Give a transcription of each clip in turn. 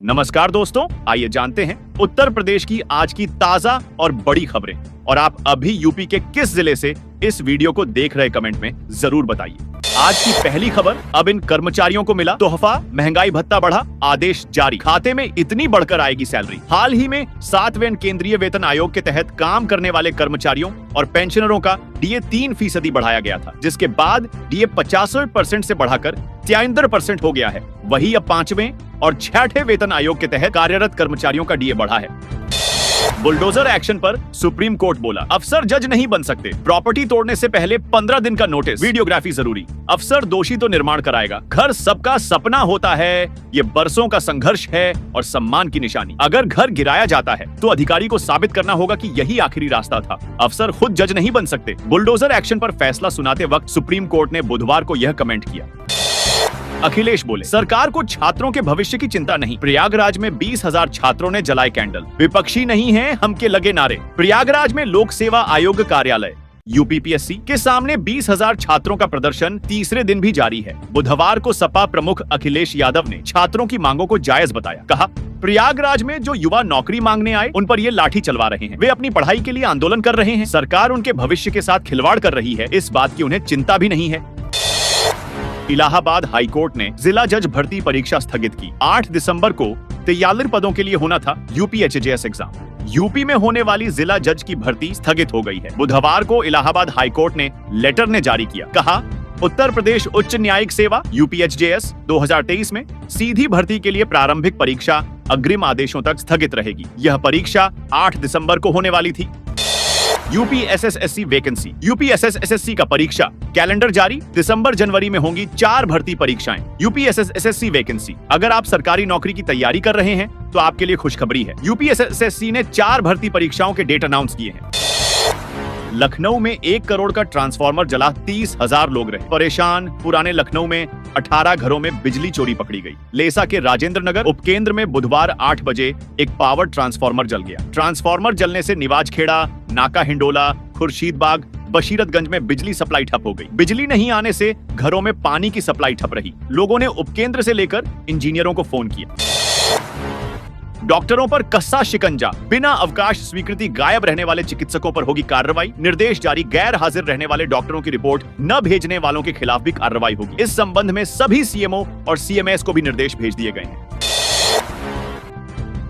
नमस्कार दोस्तों, आइए जानते हैं उत्तर प्रदेश की आज की ताजा और बड़ी खबरें। और आप अभी यूपी के किस जिले से इस वीडियो को देख रहे कमेंट में जरूर बताइए। आज की पहली खबर, अब इन कर्मचारियों को मिला तोहफा, महंगाई भत्ता बढ़ा, आदेश जारी, खाते में इतनी बढ़कर आएगी सैलरी। हाल ही में 7वें केंद्रीय वेतन आयोग के तहत काम करने वाले कर्मचारियों और पेंशनरों का डीए 3% बढ़ाया गया था, जिसके बाद डीए 65% से बढ़ाकर 73% हो गया है। वही अब 5वें और 6ठे वेतन आयोग के तहत कार्यरत कर्मचारियों का डीए बढ़ा है। बुलडोजर एक्शन पर सुप्रीम कोर्ट बोला, अफसर जज नहीं बन सकते, प्रॉपर्टी तोड़ने से पहले 15 दिन का नोटिस, वीडियोग्राफी जरूरी, अफसर दोषी तो निर्माण कराएगा, घर सबका सपना होता है, ये बरसों का संघर्ष है और सम्मान की निशानी। अगर घर गिराया जाता है तो अधिकारी को साबित करना होगा कि यही आखिरी रास्ता था, अफसर खुद जज नहीं बन सकते। बुलडोजर एक्शन पर फैसला सुनाते वक्त सुप्रीम कोर्ट ने बुधवार को यह कमेंट किया। अखिलेश बोले, सरकार को छात्रों के भविष्य की चिंता नहीं, प्रयागराज में 20,000 छात्रों ने जलाए कैंडल, विपक्षी नहीं है हम के लगे नारे। प्रयागराज में लोक सेवा आयोग कार्यालय यूपीपीएससी के सामने 20,000 छात्रों का प्रदर्शन तीसरे दिन भी जारी है। बुधवार को सपा प्रमुख अखिलेश यादव ने छात्रों की मांगों को जायज बताया। कहा, प्रयागराज में जो युवा नौकरी मांगने आए उन पर ये लाठी चलवा रहे हैं, वे अपनी पढ़ाई के लिए आंदोलन कर रहे हैं, सरकार उनके भविष्य के साथ खिलवाड़ कर रही है, इस बात की उन्हें चिंता भी नहीं है। इलाहाबाद हाईकोर्ट ने जिला जज भर्ती परीक्षा स्थगित की। 8 दिसंबर को 43 पदों के लिए होना था यूपीएचजेएस एग्जाम। यूपी में होने वाली जिला जज की भर्ती स्थगित हो गई है। बुधवार को इलाहाबाद हाईकोर्ट ने लेटर ने जारी किया। कहा, उत्तर प्रदेश उच्च न्यायिक सेवा यूपीएचजेएस 2023 में सीधी भर्ती के लिए प्रारंभिक परीक्षा अग्रिम आदेशों तक स्थगित रहेगी। यह परीक्षा 8 दिसंबर को होने वाली थी। यूपीएसएसएससी वैकेंसी, यूपीएसएसएससी का परीक्षा कैलेंडर जारी, दिसंबर जनवरी में होंगी 4 भर्ती परीक्षाएं। यूपीएसएसएससी वैकेंसी, अगर आप सरकारी नौकरी की तैयारी कर रहे हैं तो आपके लिए खुशखबरी है, यूपीएसएसएससी ने 4 भर्ती परीक्षाओं के डेट अनाउंस किए हैं। लखनऊ में 1 करोड़ का ट्रांसफार्मर जला, 30,000 लोग रहे परेशान। पुराने लखनऊ में 18 घरों में बिजली चोरी पकड़ी गई। लेसा के राजेंद्र नगर उपकेंद्र में बुधवार 8 बजे एक पावर ट्रांसफार्मर जल गया। ट्रांसफार्मर जलने से निवाज खेड़ा, नाका हिंडोला, खुर्शीदबाग, बशीरतगंज में बिजली सप्लाई ठप हो गई। बिजली नहीं आने से घरों में पानी की सप्लाई ठप रही। लोगों ने उपकेंद्र से लेकर इंजीनियरों को फोन किया। डॉक्टरों पर कस्सा शिकंजा, बिना अवकाश स्वीकृति गायब रहने वाले चिकित्सकों पर होगी कार्रवाई। निर्देश जारी, गैर हाजिर रहने वाले डॉक्टरों की रिपोर्ट न भेजने वालों के खिलाफ भी कार्रवाई होगी। इस संबंध में सभी सीएमओ और सीएमएस को भी निर्देश भेज दिए गए हैं।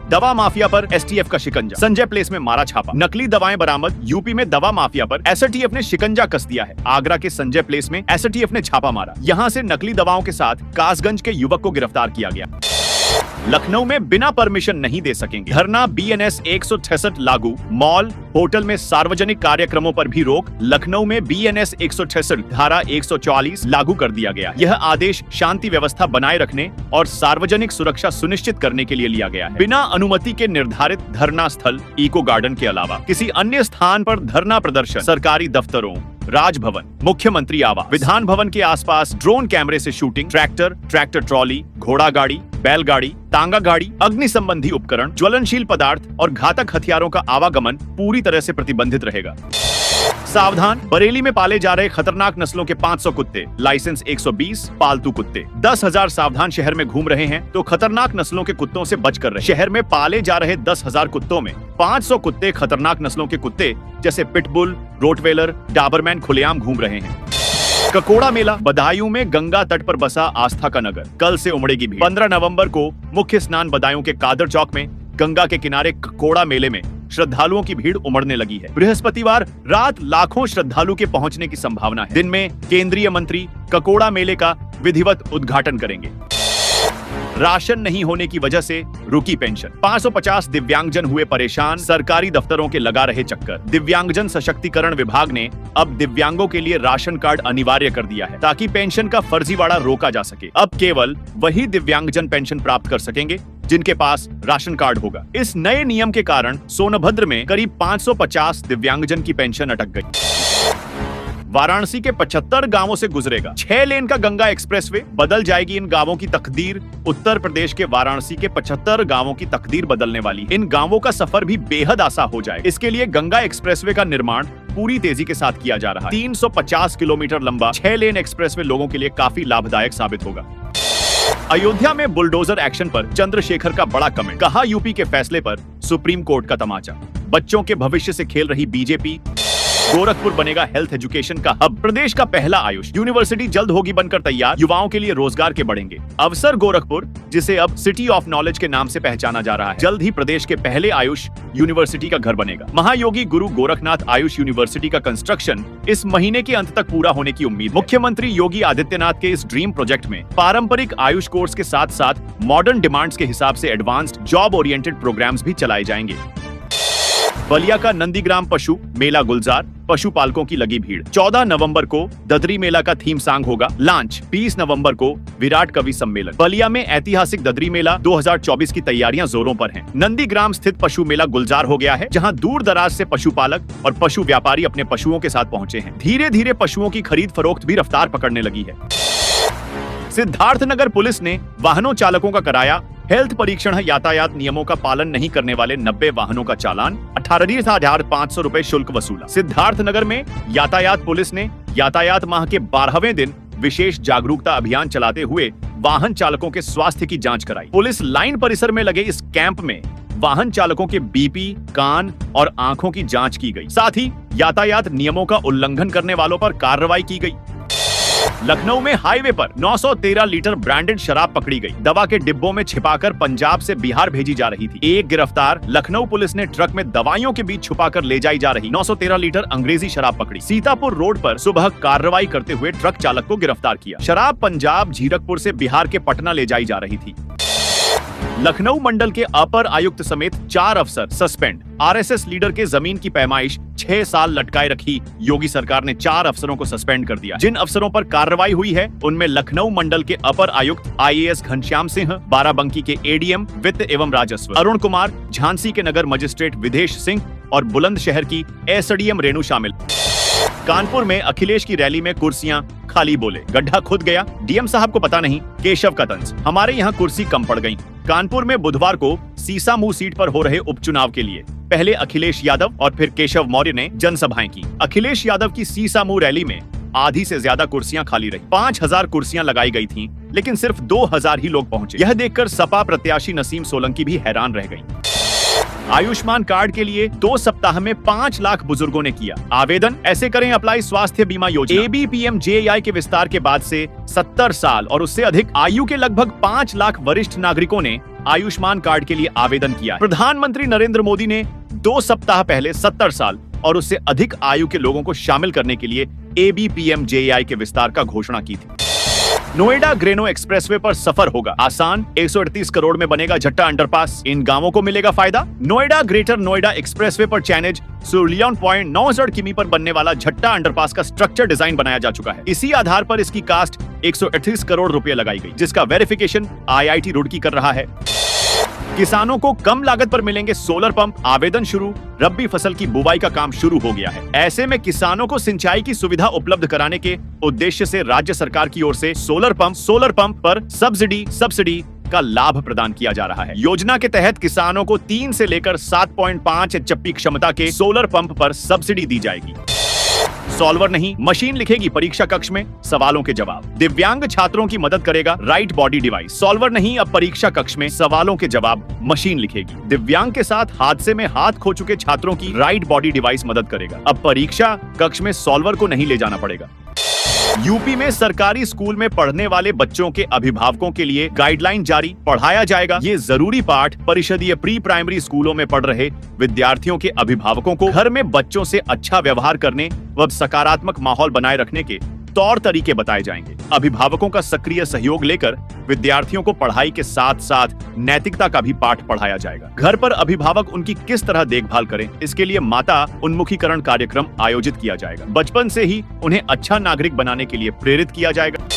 दवा माफिया पर एसटीएफ का शिकंजा, संजय प्लेस में मारा छापा, नकली दवाएं बरामद। यूपी में दवा माफिया पर एसटीएफ ने शिकंजा कस दिया है। आगरा के संजय प्लेस में एसटीएफ ने छापा मारा, यहां से नकली दवाओं के साथ कासगंज के युवक को गिरफ्तार किया गया। लखनऊ में बिना परमिशन नहीं दे सकेंगे, धरना बीएनएस 166 लागू, मॉल होटल में सार्वजनिक कार्यक्रमों पर भी रोक। लखनऊ में बीएनएस 166 धारा 144 लागू कर दिया गया। यह आदेश शांति व्यवस्था बनाए रखने और सार्वजनिक सुरक्षा सुनिश्चित करने के लिए लिया गया है। बिना अनुमति के निर्धारित धरना स्थल इको गार्डन के अलावा किसी अन्य स्थान पर धरना प्रदर्शन सरकारी दफ्तरों, राजभवन, मुख्यमंत्री आवास, विधान भवन के आसपास ड्रोन कैमरे से शूटिंग, ट्रैक्टर ट्रॉली, घोड़ा गाड़ी, बैलगाड़ी, तांगा गाड़ी, अग्नि संबंधी उपकरण, ज्वलनशील पदार्थ और घातक हथियारों का आवागमन पूरी तरह से प्रतिबंधित रहेगा। सावधान, बरेली में पाले जा रहे खतरनाक नस्लों के 500 कुत्ते, लाइसेंस 120, पालतू कुत्ते। 10,000 सावधान शहर में घूम रहे हैं तो खतरनाक नस्लों के कुत्तों से बचकर रहे। शहर में पाले जा रहे 10,000 कुत्तों में 500 कुत्ते खतरनाक नस्लों के कुत्ते जैसे पिटबुल, रोटवेलर, डाबरमैन खुलेआम घूम रहे हैं। ककोड़ा मेला, बदायूं में गंगा तट पर बसा आस्था का नगर, कल से उमड़ेगी भीड़। 15 नवंबर को मुख्य स्नान बदायूं के कादर चौक में गंगा के किनारे ककोड़ा मेले में श्रद्धालुओं की भीड़ उमड़ने लगी है। बृहस्पतिवार रात लाखों श्रद्धालु के पहुंचने की संभावना है। दिन में केंद्रीय मंत्री ककोड़ा मेले का विधिवत उद्घाटन करेंगे। राशन नहीं होने की वजह से रुकी पेंशन, 550 दिव्यांगजन हुए परेशान, सरकारी दफ्तरों के लगा रहे चक्कर। दिव्यांगजन सशक्तिकरण विभाग ने अब दिव्यांगों के लिए राशन कार्ड अनिवार्य कर दिया है ताकि पेंशन का फर्जीवाड़ा रोका जा सके। अब केवल वही दिव्यांगजन पेंशन प्राप्त कर सकेंगे जिनके पास राशन कार्ड होगा। इस नए नियम के कारण सोनभद्र में करीब 550 दिव्यांगजन की पेंशन अटक गई। वाराणसी के 75 गांवों से गुजरेगा 6 लेन का गंगा एक्सप्रेसवे, बदल जाएगी इन गांवों की तकदीर। उत्तर प्रदेश के वाराणसी के 75 गांवों की तकदीर बदलने वाली। इन गांवों का सफर भी बेहद आसान हो जाए। इसके लिए गंगा एक्सप्रेसवे का निर्माण पूरी तेजी के साथ किया जा रहा है। 350 किलोमीटर लंबा 6 लेन एक्सप्रेसवे लोगों के लिए काफी लाभदायक साबित होगा। अयोध्या में बुलडोजर एक्शन पर चंद्रशेखर का बड़ा कमेंट, कहा यूपी के फैसले पर सुप्रीम कोर्ट का तमाचा, बच्चों के भविष्य से खेल रही बीजेपी, गोरखपुर बनेगा हेल्थ एजुकेशन का हब, प्रदेश का पहला आयुष यूनिवर्सिटी जल्द होगी बनकर तैयार, युवाओं के लिए रोजगार के बढ़ेंगे अवसर, गोरखपुर जिसे अब सिटी ऑफ नॉलेज के नाम से पहचाना जा रहा है, जल्द ही प्रदेश के पहले आयुष यूनिवर्सिटी का घर बनेगा। महायोगी गुरु गोरखनाथ आयुष यूनिवर्सिटी का कंस्ट्रक्शन इस महीने के अंत तक पूरा होने की उम्मीद। मुख्यमंत्री योगी आदित्यनाथ के इस ड्रीम प्रोजेक्ट में पारंपरिक आयुष कोर्स के साथ साथ मॉडर्न डिमांड्स के हिसाब से एडवांस्ड जॉब ओरिएंटेड प्रोग्राम्स भी चलाए जाएंगे। बलिया का नंदीग्राम पशु मेला गुलजार, पशुपालकों की लगी भीड़। 14 नवंबर को ददरी मेला का थीम सॉन्ग होगा लॉन्च, 20 नवंबर को विराट कवि सम्मेलन। बलिया में ऐतिहासिक ददरी मेला 2024 की तैयारियां जोरों पर हैं। नंदीग्राम स्थित पशु मेला गुलजार हो गया है, जहां दूर दराज से पशुपालक और पशु व्यापारी अपने पशुओं के साथ पहुंचे हैं। धीरे धीरे पशुओं की खरीद फरोख्त भी रफ्तार पकड़ने लगी है। सिद्धार्थनगर पुलिस ने वाहनों चालकों का कराया हेल्थ परीक्षण, यातायात नियमों का पालन नहीं करने वाले 90 वाहनों का चालान, 18,500 रुपए शुल्क वसूला। सिद्धार्थनगर में यातायात पुलिस ने यातायात माह के 12वें दिन विशेष जागरूकता अभियान चलाते हुए वाहन चालकों के स्वास्थ्य की जांच कराई। पुलिस लाइन परिसर में लगे इस कैंप में वाहन चालकों के बीपी, कान और आंखों की जांच की गई। साथ ही यातायात नियमों का उल्लंघन करने वालों पर कार्रवाई की गई। लखनऊ में हाईवे पर 913 लीटर ब्रांडेड शराब पकड़ी गई। दवा के डिब्बों में छिपाकर पंजाब से बिहार भेजी जा रही थी। एक गिरफ्तार, लखनऊ पुलिस ने ट्रक में दवाइयों के बीच छुपाकर ले जाई जा रही 913 लीटर अंग्रेजी शराब पकड़ी। सीतापुर रोड पर सुबह कार्रवाई करते हुए ट्रक चालक को गिरफ्तार किया। शराब पंजाब झीरकपुर से बिहार के पटना ले जाई जा रही थी। लखनऊ मंडल के अपर आयुक्त समेत 4 अफसर सस्पेंड। आरएसएस लीडर के जमीन की पैमाइश 6 साल लटकाए रखी योगी सरकार ने 4 अफसरों को सस्पेंड कर दिया। जिन अफसरों पर कार्रवाई हुई है उनमें लखनऊ मंडल के अपर आयुक्त आईएएस घनश्याम सिंह, बाराबंकी के एडीएम वित्त एवं राजस्व अरुण कुमार, झांसी के नगर मजिस्ट्रेट विदेश सिंह और बुलंदशहर की एसडीएम रेणु शामिल। कानपुर में अखिलेश की रैली में कुर्सियां खाली, बोले गड्ढा खुद गया, डीएम साहब को पता नहीं, केशव का तंज, हमारे यहाँ कुर्सी कम पड़ गई। कानपुर में बुधवार को सीसामऊ सीट पर हो रहे उपचुनाव के लिए पहले अखिलेश यादव और फिर केशव मौर्य ने जनसभाएं की। अखिलेश यादव की सीसामऊ रैली में आधी से ज्यादा कुर्सियां खाली रही। 5000 कुर्सियां लगाई गई थीं, लेकिन सिर्फ 2000 ही लोग पहुंचे। यह देखकर सपा प्रत्याशी नसीम सोलंकी भी हैरान रह गई। आयुष्मान कार्ड के लिए 2 सप्ताह में 5 लाख बुजुर्गों ने किया आवेदन। ऐसे करें अप्लाई स्वास्थ्य बीमा योजना। ABPMJAI के विस्तार के बाद से 70 साल और उससे अधिक आयु के लगभग 5 लाख वरिष्ठ नागरिकों ने आयुष्मान कार्ड के लिए आवेदन किया। प्रधानमंत्री नरेंद्र मोदी ने 2 सप्ताह पहले 70 साल और उससे अधिक आयु के लोगों को शामिल करने के लिए ABPMJAI के विस्तार का घोषणा की थी। नोएडा ग्रेनो एक्सप्रेसवे पर सफर होगा आसान, 138 करोड़ में बनेगा झट्टा अंडरपास, इन गांवों को मिलेगा फायदा। नोएडा ग्रेटर नोएडा एक्सप्रेसवे पर चैनेज सुरलियन पॉइंट 9 किमी पर बनने वाला झट्टा अंडरपास का स्ट्रक्चर डिजाइन बनाया जा चुका है। इसी आधार पर इसकी कास्ट 138 करोड़ रुपए लगाई गई, जिसका वेरिफिकेशन IIT रुड़की कर रहा है। किसानों को कम लागत पर मिलेंगे सोलर पंप, आवेदन शुरू। रब्बी फसल की बुवाई का काम शुरू हो गया है। ऐसे में किसानों को सिंचाई की सुविधा उपलब्ध कराने के उद्देश्य से राज्य सरकार की ओर से सोलर पंप पर सब्सिडी का लाभ प्रदान किया जा रहा है। योजना के तहत किसानों को 3 से लेकर 7.5 एचपी क्षमता के सोलर पंप पर सब्सिडी दी जाएगी। सॉल्वर नहीं, मशीन लिखेगी परीक्षा कक्ष में सवालों के जवाब। दिव्यांग छात्रों की मदद करेगा राइट बॉडी डिवाइस। सॉल्वर नहीं, अब परीक्षा कक्ष में सवालों के जवाब मशीन लिखेगी। दिव्यांग के साथ हादसे में हाथ खो चुके छात्रों की राइट बॉडी डिवाइस मदद करेगा। अब परीक्षा कक्ष में सॉल्वर को नहीं ले जाना पड़ेगा। यूपी में सरकारी स्कूल में पढ़ने वाले बच्चों के अभिभावकों के लिए गाइडलाइन जारी, पढ़ाया जाएगा ये जरूरी पाठ परिषदीय प्री प्राइमरी स्कूलों में पढ़ रहे विद्यार्थियों के अभिभावकों को घर में बच्चों से अच्छा व्यवहार करने व सकारात्मक माहौल बनाए रखने के तौर तरीके बताए जाएंगे। अभिभावकों का सक्रिय सहयोग लेकर विद्यार्थियों को पढ़ाई के साथ साथ नैतिकता का भी पाठ पढ़ाया जाएगा। घर पर अभिभावक उनकी किस तरह देखभाल करें, इसके लिए माता उन्मुखीकरण कार्यक्रम आयोजित किया जाएगा। बचपन से ही उन्हें अच्छा नागरिक बनाने के लिए प्रेरित किया जाएगा।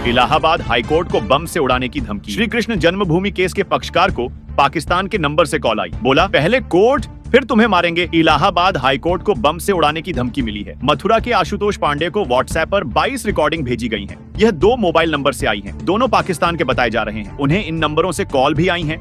इलाहाबाद हाईकोर्ट को बम से उड़ाने की धमकी। श्री कृष्ण जन्मभूमि केस के पक्षकार को पाकिस्तान के नंबर से कॉल आई, बोला पहले कोर्ट फिर तुम्हें मारेंगे। इलाहाबाद हाईकोर्ट को बम से उड़ाने की धमकी मिली है। मथुरा के आशुतोष पांडे को व्हाट्सएप पर 22 रिकॉर्डिंग भेजी गई हैं। यह 2 मोबाइल नंबर से आई हैं। दोनों पाकिस्तान के बताए जा रहे हैं। उन्हें इन नंबरों से कॉल भी आई हैं।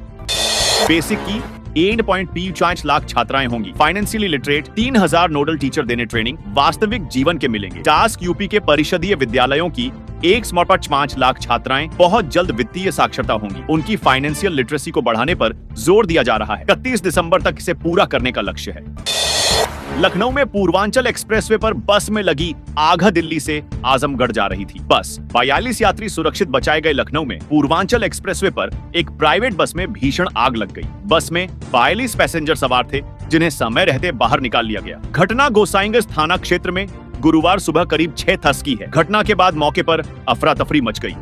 बेसिक की 1.5 लाख छात्राएं होंगी। फाइनेंशियली लिटरेट 3000 नोडल टीचर देने ट्रेनिंग वास्तविक जीवन के मिलेंगे। टास्क यूपी के परिषदीय विद्यालयों की 1.5 लाख छात्राएं बहुत जल्द वित्तीय साक्षरता होंगी। उनकी फाइनेंशियल लिटरेसी को बढ़ाने पर जोर दिया जा रहा है। 31 दिसंबर तक इसे पूरा करने का लक्ष्य है। लखनऊ में पूर्वांचल एक्सप्रेसवे पर बस में लगी आगा दिल्ली से आजमगढ़ जा रही थी। बस 42 यात्री सुरक्षित बचाए गए। लखनऊ में पूर्वांचल एक्सप्रेसवे पर एक प्राइवेट बस में भीषण आग लग गई। बस में 42 पैसेंजर सवार थे, जिन्हें समय रहते बाहर निकाल लिया गया। घटना गोसाईगंज थाना क्षेत्र में गुरुवार सुबह करीब 6 धसकी है। घटना के बाद मौके पर अफरा तफरी मच गई।